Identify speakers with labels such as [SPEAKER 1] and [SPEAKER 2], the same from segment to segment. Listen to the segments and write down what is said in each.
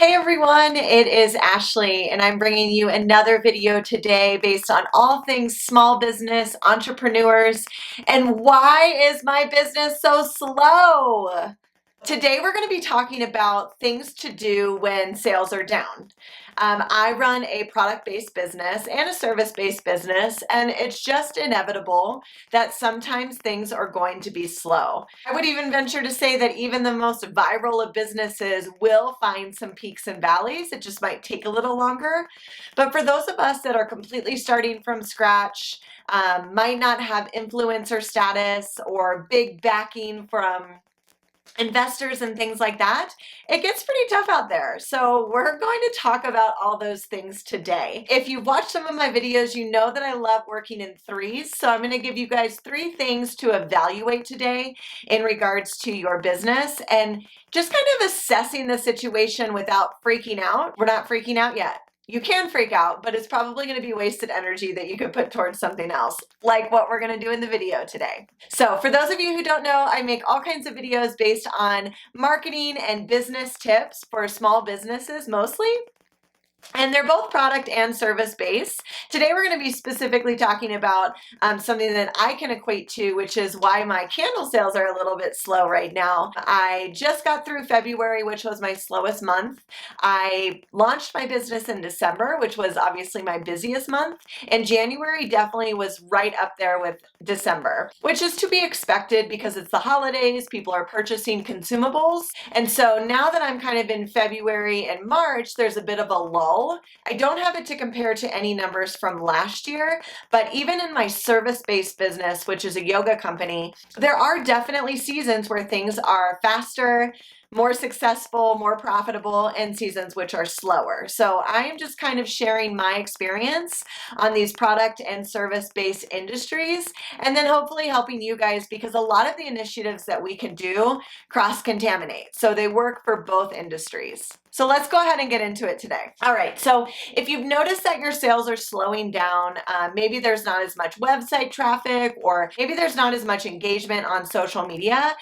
[SPEAKER 1] Hey everyone, it is Ashley and I'm bringing you another video today based on all things small business, entrepreneurs, and why is my business so slow? Today we're going to be talking about things to do when sales are down. I run a product-based business and a service-based business, and it's just inevitable that sometimes things are going to be slow. I would even venture to say that even the most viral of businesses will find some peaks and valleys. It just might take a little longer. But for those of us that are completely starting from scratch, might not have influencer status or big backing from investors and things like that, it gets pretty tough out there. So we're going to talk about all those things today. If you've watched some of my videos, you know that I love working in threes. So I'm going to give you guys 3 things to evaluate today in regards to your business and just kind of assessing the situation without freaking out. We're not freaking out yet. You can freak out, but it's probably going to be wasted energy that you could put towards something else, like what we're going to do in the video today. So for those of you who don't know, I make all kinds of videos based on marketing and business tips for small businesses mostly. And they're both product and service based. Today we're going to be specifically talking about something that I can equate to, which is why my candle sales are a little bit slow right now. I just got through February, which was my slowest month. I launched my business in December, which was obviously my busiest month. And January definitely was right up there with December, which is to be expected because it's the holidays, people are purchasing consumables. And so now that I'm kind of in February and March, there's a bit of a lull. I don't have it to compare to any numbers from last year, but even in my service-based business, which is a yoga company, there are definitely seasons where things are faster, more successful, more profitable, and seasons which are slower. So I am just kind of sharing my experience on these product and service-based industries, and then hopefully helping you guys because a lot of the initiatives that we can do cross-contaminate. So they work for both industries. So let's go ahead and get into it today. All right, so if you've noticed that your sales are slowing down, maybe there's not as much website traffic, or maybe there's not as much engagement on social media.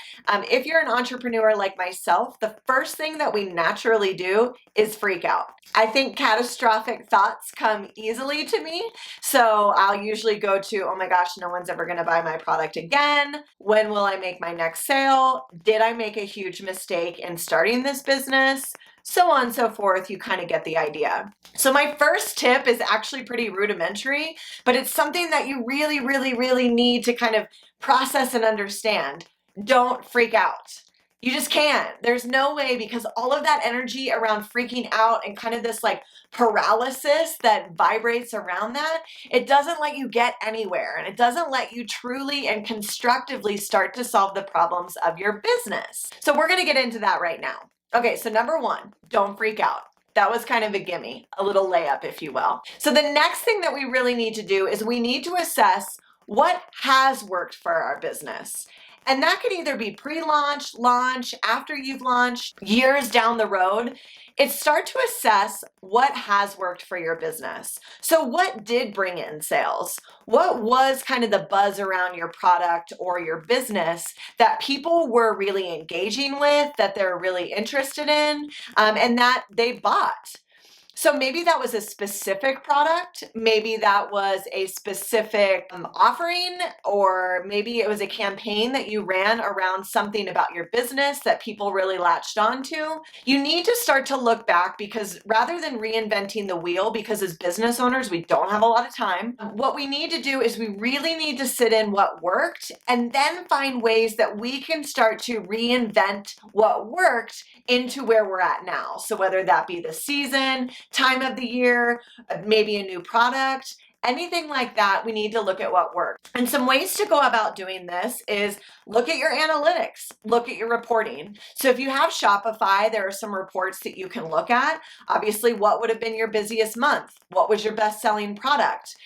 [SPEAKER 1] If you're an entrepreneur like myself, the first thing that we naturally do is freak out. I think catastrophic thoughts come easily to me. So I'll usually go to, oh my gosh, no one's ever going to buy my product again. When will I make my next sale? Did I make a huge mistake in starting this business? So on and so forth. You kind of get the idea. So my first tip is actually pretty rudimentary, but it's something that you really need to kind of process and understand. Don't freak out. You just can't. There's no way, because all of that energy around freaking out and kind of this like paralysis that vibrates around that, it doesn't let you get anywhere, and it doesn't let you truly and constructively start to solve the problems of your business. So we're going to get into that right now. Okay, so number 1, don't freak out. That was kind of a gimme, a little layup, if you will. So the next thing that we really need to do is we need to assess what has worked for our business. And that could either be pre-launch, launch, after you've launched, years down the road. It's start to assess what has worked for your business. So what did bring in sales? What was kind of the buzz around your product or your business that people were really engaging with, that they're really interested in, and that they bought? So maybe that was a specific product, maybe that was a specific offering, or maybe it was a campaign that you ran around something about your business that people really latched onto. You need to start to look back, because rather than reinventing the wheel, because as business owners, we don't have a lot of time, what we need to do is we really need to sit in what worked and then find ways that we can start to reinvent what worked into where we're at now. So whether that be the season, time of the year, maybe a new product, anything like that, we need to look at what worked. And some ways to go about doing this is look at your analytics, look at your reporting. So if you have Shopify, there are some reports that you can look at. Obviously, what would have been your busiest month? What was your best selling product?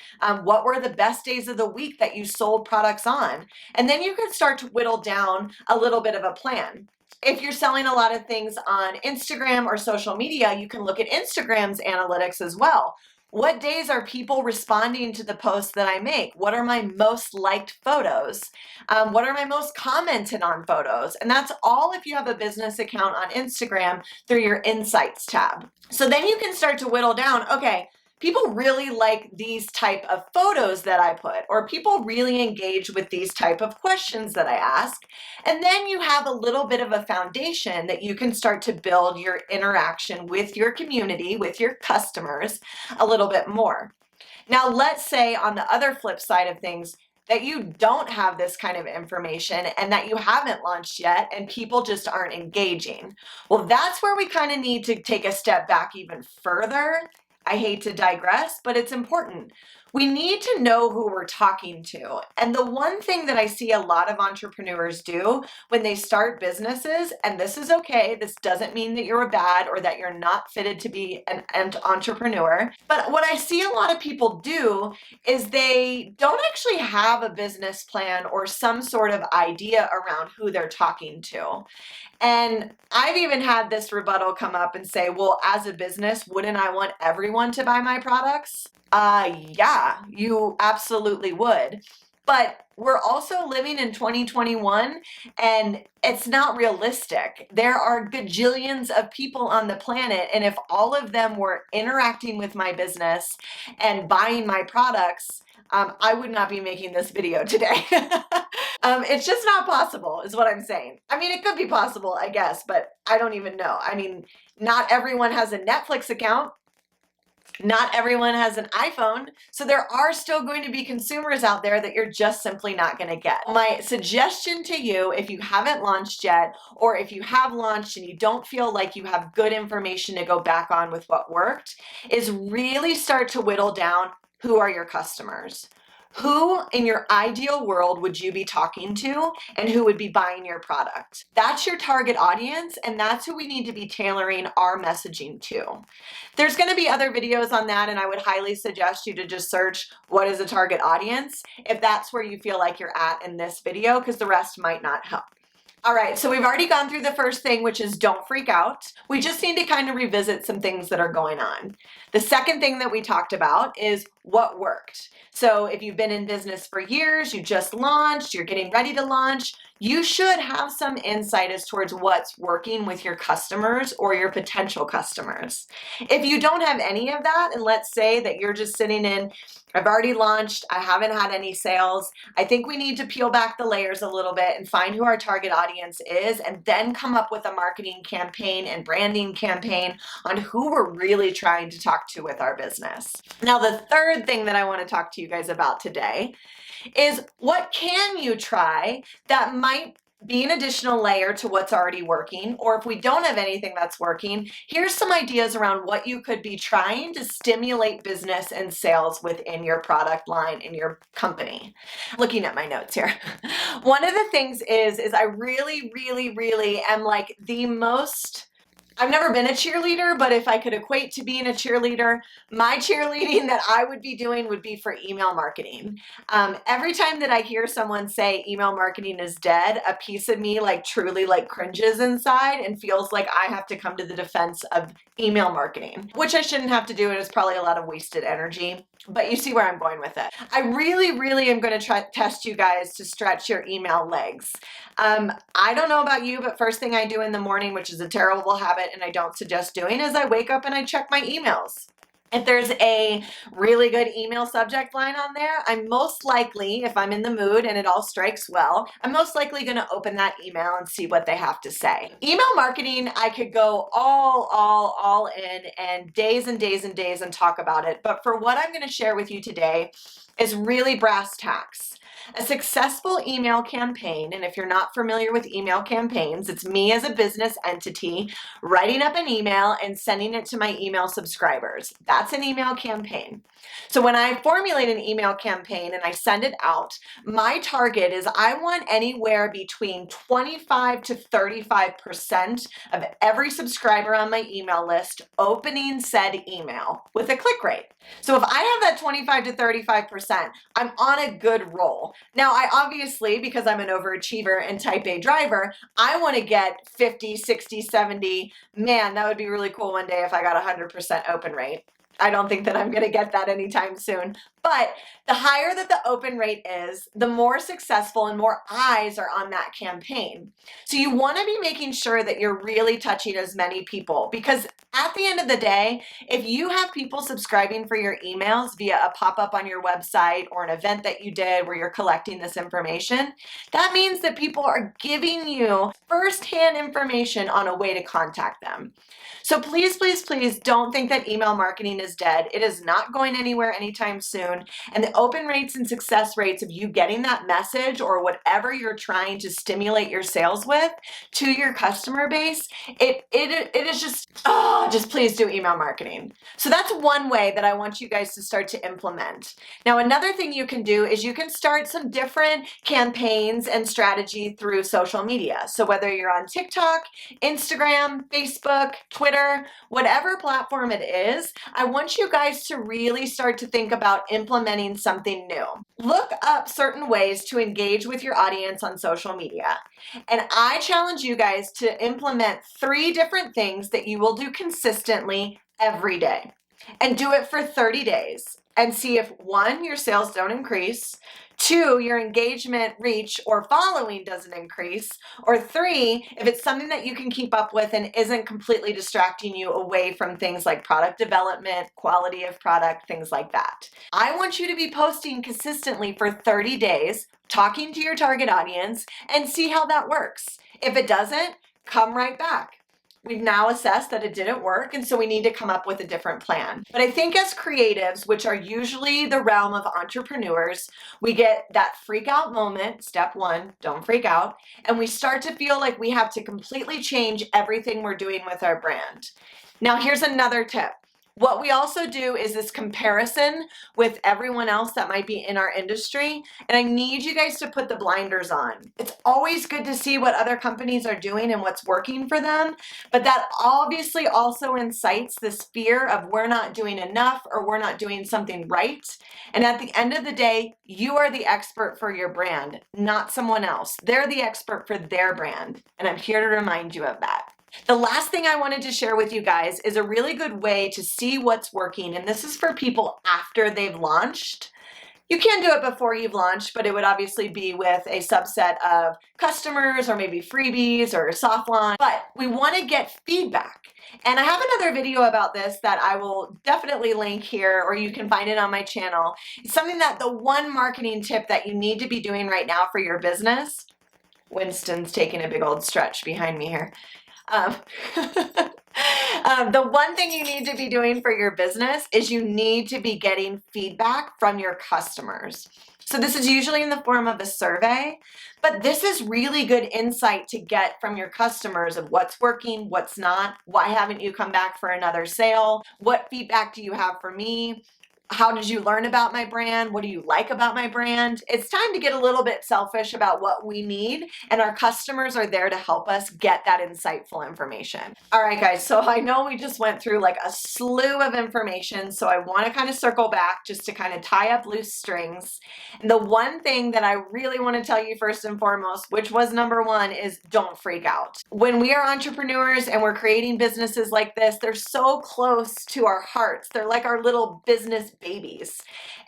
[SPEAKER 1] What were the best days of the week that you sold products on? And then you can start to whittle down a little bit of a plan. If you're selling a lot of things on Instagram or social media, you can look at Instagram's analytics as well. What days are people responding to the posts that I make? What are my most liked photos? What are my most commented on photos? And that's all if you have a business account on Instagram through your Insights tab. So then you can start to whittle down, okay, people really like these type of photos that I put, or people really engage with these type of questions that I ask. And then you have a little bit of a foundation that you can start to build your interaction with your community, with your customers a little bit more. Now, let's say on the other flip side of things, that you don't have this kind of information and that you haven't launched yet and people just aren't engaging. Well, that's where we kind of need to take a step back even further. I hate to digress, but it's important. We need to know who we're talking to. And the one thing that I see a lot of entrepreneurs do when they start businesses, and this is okay, this doesn't mean that you're a bad or that you're not fitted to be an entrepreneur, but what I see a lot of people do is they don't actually have a business plan or some sort of idea around who they're talking to. And I've even had this rebuttal come up and say, well, as a business, wouldn't I want everyone to buy my products? Yeah, you absolutely would. But we're also living in 2021 and it's not realistic. There are gajillions of people on the planet. And if all of them were interacting with my business and buying my products, I would not be making this video today. It's just not possible, is what I'm saying. I mean, it could be possible, I guess, but I don't even know. I mean, not everyone has a Netflix account. Not everyone has an iPhone, so there are still going to be consumers out there that you're just simply not going to get. My suggestion to you, if you haven't launched yet, or if you have launched and you don't feel like you have good information to go back on with what worked, is really start to whittle down who are your customers. Who in your ideal world would you be talking to and who would be buying your product? That's your target audience, and that's who we need to be tailoring our messaging to. There's going to be other videos on that, and I would highly suggest you to just search what is a target audience if that's where you feel like you're at in this video, because the rest might not help. All right, so we've already gone through the first thing, which is don't freak out. We just need to kind of revisit some things that are going on. The second thing that we talked about is what worked. So if you've been in business for years, you just launched, you're getting ready to launch, you should have some insight as towards what's working with your customers or your potential customers. If you don't have any of that, and let's say that you're just sitting in, I've already launched, I haven't had any sales, I think we need to peel back the layers a little bit and find who our target audience is and then come up with a marketing campaign and branding campaign on who we're really trying to talk to with our business. Now, the third thing that I want to talk to you guys about today is what can you try that might be an additional layer to what's already working, or if we don't have anything that's working, here's some ideas around what you could be trying to stimulate business and sales within your product line in your company. Looking at my notes here. One of the things is I really am like the most, I've never been a cheerleader, but if I could equate to being a cheerleader, my cheerleading that I would be doing would be for email marketing. Every time that I hear someone say email marketing is dead, a piece of me like truly like cringes inside and feels like I have to come to the defense of email marketing, which I shouldn't have to do. It is probably a lot of wasted energy, but you see where I'm going with it. I really am going to try test you guys to stretch your email legs. I don't know about you, but first thing I do in the morning, which is a terrible habit and I don't suggest doing, is I wake up and I check my emails. If there's a really good email subject line on there, I'm most likely, if I'm in the mood and it all strikes well, I'm most likely going to open that email and see what they have to say. Email marketing, I could go all in and days and talk about it. But for what I'm going to share with you today is really brass tacks. A successful email campaign, and if you're not familiar with email campaigns, it's me as a business entity writing up an email and sending it to my email subscribers. That's an email campaign. So when I formulate an email campaign and I send it out, my target is I want anywhere between 25 to 35% of every subscriber on my email list opening said email with a click rate. So if I have that 25 to 35%, I'm on a good roll. Now, I obviously, because I'm an overachiever and type A driver, I want to get 50, 60, 70. Man, that would be really cool one day if I got 100% open rate. I don't think that I'm going to get that anytime soon. But the higher that the open rate is, the more successful and more eyes are on that campaign. So you want to be making sure that you're really touching as many people, because at the end of the day, if you have people subscribing for your emails via a pop-up on your website or an event that you did where you're collecting this information, that means that people are giving you firsthand information on a way to contact them. So please, please, please don't think that email marketing is dead. It is not going anywhere anytime soon. And the open rates and success rates of you getting that message or whatever you're trying to stimulate your sales with to your customer base, it is just please do email marketing. So that's one way that I want you guys to start to implement. Now, another thing you can do is you can start some different campaigns and strategy through social media. So whether you're on TikTok, Instagram, Facebook, Twitter, whatever platform it is, I want you guys to really start to think about implementing something new. Look up certain ways to engage with your audience on social media. And I challenge you guys to implement 3 different things that you will do consistently every day. And do it for 30 days and see if 1, your sales don't increase, 2, your engagement, reach, or following doesn't increase, or 3, if it's something that you can keep up with and isn't completely distracting you away from things like product development, quality of product, things like that. I want you to be posting consistently for 30 days, talking to your target audience, and see how that works. If it doesn't, come right back. We've now assessed that it didn't work, and so we need to come up with a different plan. But I think as creatives, which are usually the realm of entrepreneurs, we get that freak out moment, step 1, don't freak out, and we start to feel like we have to completely change everything we're doing with our brand. Now, here's another tip. What we also do is this comparison with everyone else that might be in our industry, and I need you guys to put the blinders on. It's always good to see what other companies are doing and what's working for them, but that obviously also incites this fear of we're not doing enough or we're not doing something right. And at the end of the day, you are the expert for your brand, not someone else. They're the expert for their brand, and I'm here to remind you of that. The last thing I wanted to share with you guys is a really good way to see what's working, and this is for people after they've launched. You can do it before you've launched, but it would obviously be with a subset of customers or maybe freebies or soft launch, but we want to get feedback. And I have another video about this that I will definitely link here, or you can find it on my channel. It's something that the one marketing tip that you need to be doing right now for your business. Winston's taking a big old stretch behind me here. The one thing you need to be doing for your business is you need to be getting feedback from your customers. So this is usually in the form of a survey, but this is really good insight to get from your customers of what's working, what's not, why haven't you come back for another sale, what feedback do you have for me? How did you learn about my brand? What do you like about my brand? It's time to get a little bit selfish about what we need, and our customers are there to help us get that insightful information. All right, guys, so I know we just went through like a slew of information, so I want to kind of circle back just to kind of tie up loose strings. And the one thing that I really want to tell you first and foremost, which was number 1, is don't freak out. When we are entrepreneurs and we're creating businesses like this, they're so close to our hearts. They're like our little business babies.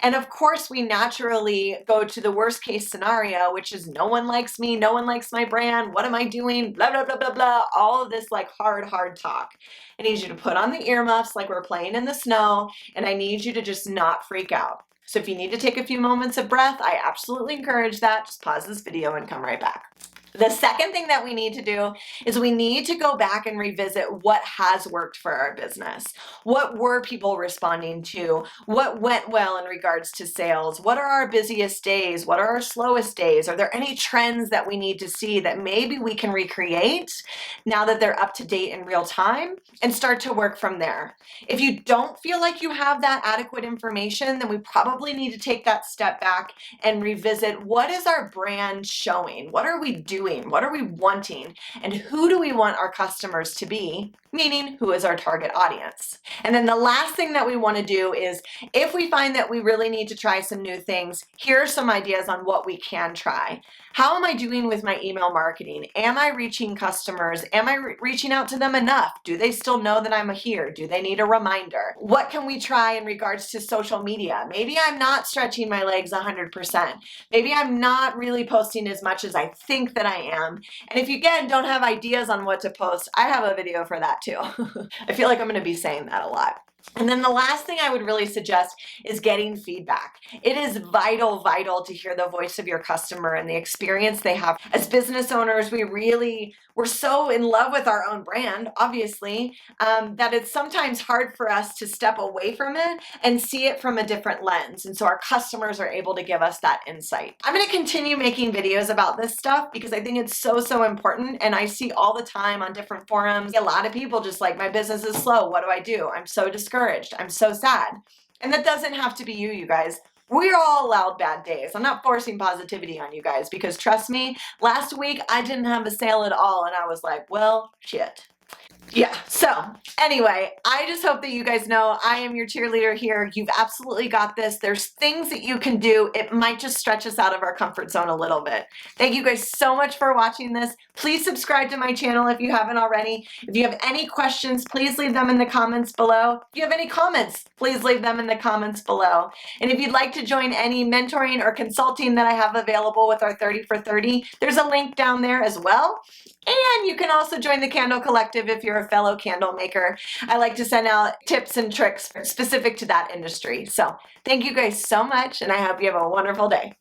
[SPEAKER 1] And of course, we naturally go to the worst case scenario, which is no one likes me, no one likes my brand, what am I doing, blah, blah, blah, blah, blah, all of this like hard talk. I need you to put on the earmuffs like we're playing in the snow, and I need you to just not freak out. So if you need to take a few moments of breath, I absolutely encourage that. Just pause this video and come right back. The second thing that we need to do is we need to go back and revisit what has worked for our business. What were people responding to? What went well in regards to sales? What are our busiest days? What are our slowest days? Are there any trends that we need to see that maybe we can recreate now that they're up to date in real time and start to work from there? If you don't feel like you have that adequate information, then we probably need to take that step back and revisit what is our brand showing? What are we doing doing? What are we wanting? And who do we want our customers to be? Meaning, who is our target audience? And then the last thing that we want to do is, if we find that we really need to try some new things, here are some ideas on what we can try. How am I doing with my email marketing? Am I reaching customers? Am I reaching out to them enough? Do they still know that I'm here? Do they need a reminder? What can we try in regards to social media? Maybe I'm not stretching my legs 100%. Maybe I'm not really posting as much as I think that I am. And if you, again, don't have ideas on what to post, I have a video for that too. I feel like I'm going to be saying that a lot. And then the last thing I would really suggest is getting feedback. It is vital to hear the voice of your customer and the experience they have. As business owners, we're so in love with our own brand, obviously, that it's sometimes hard for us to step away from it and see it from a different lens. And so our customers are able to give us that insight. I'm going to continue making videos about this stuff because I think it's so important. And I see all the time on different forums, a lot of people just like, my business is slow. What do I do? I'm so discouraged. I'm so sad. And that doesn't have to be you guys. We're all allowed bad days. I'm not forcing positivity on you guys because trust me, last week I didn't have a sale at all and I was like, well, shit. Yeah, so anyway, I just hope that you guys know I am your cheerleader here. You've absolutely got this. There's things that you can do. It might just stretch us out of our comfort zone a little bit. Thank you guys so much for watching this. Please subscribe to my channel if you haven't already. If you have any questions, please leave them in the comments below. If you have any comments, please leave them in the comments below. And if you'd like to join any mentoring or consulting that I have available with our 30 for 30, there's a link down there as well. And you can also join the Candle Collective if you're a fellow candle maker. I like to send out tips and tricks specific to that industry. So thank you guys so much, and I hope you have a wonderful day.